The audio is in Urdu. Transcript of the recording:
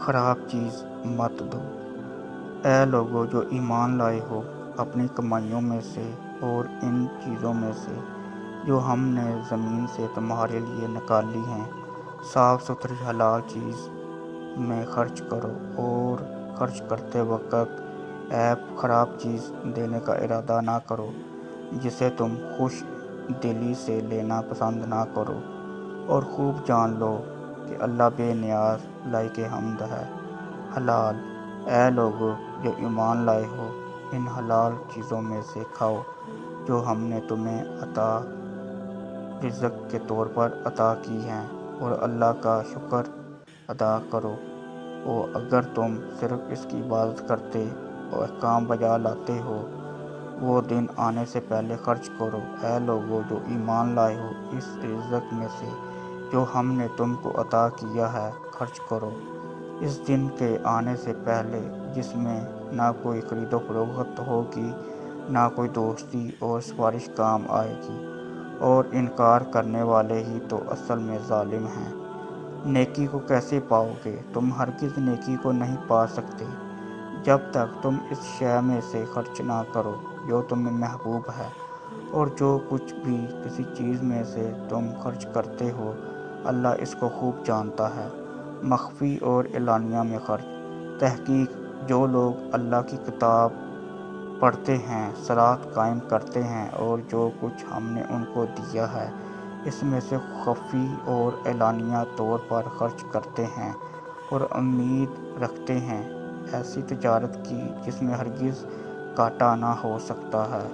خراب چیز مت دو۔ اے لوگو جو ایمان لائے ہو، اپنی کمائیوں میں سے اور ان چیزوں میں سے جو ہم نے زمین سے تمہارے لیے نکالی ہیں، صاف ستھری حلال چیز میں خرچ کرو، اور خرچ کرتے وقت عیب خراب چیز دینے کا ارادہ نہ کرو جسے تم خوش دلی سے لینا پسند نہ کرو، اور خوب جان لو کہ اللہ بے نیاز لائق حمد ہے۔ حلال: اے لوگو جو ایمان لائے ہو، ان حلال چیزوں میں سے کھاؤ جو ہم نے تمہیں رزق کے طور پر عطا کی ہیں، اور اللہ کا شکر ادا کرو، اور اگر تم صرف اس کی عبادت کرتے اور احکام بجا لاتے ہو، وہ دن آنے سے پہلے خرچ کرو۔ اے لوگو جو ایمان لائے ہو، اس رزق میں سے جو ہم نے تم کو عطا کیا ہے خرچ کرو، اس دن کے آنے سے پہلے جس میں نہ کوئی خرید و فروخت ہوگی، نہ کوئی دوستی اور سفارش کام آئے گی، اور انکار کرنے والے ہی تو اصل میں ظالم ہیں۔ نیکی کو کیسے پاؤ گے؟ تم ہرگز نیکی کو نہیں پا سکتے جب تک تم اس شے میں سے خرچ نہ کرو جو تمہیں محبوب ہے، اور جو کچھ بھی کسی چیز میں سے تم خرچ کرتے ہو اللہ اس کو خوب جانتا ہے۔ مخفی اور اعلانیہ میں خرچ: تحقیق جو لوگ اللہ کی کتاب پڑھتے ہیں، صلاۃ قائم کرتے ہیں، اور جو کچھ ہم نے ان کو دیا ہے اس میں سے خفی اور اعلانیہ طور پر خرچ کرتے ہیں، اور امید رکھتے ہیں ایسی تجارت کی جس میں ہرگز گھاٹا نہ ہو سکتا ہے۔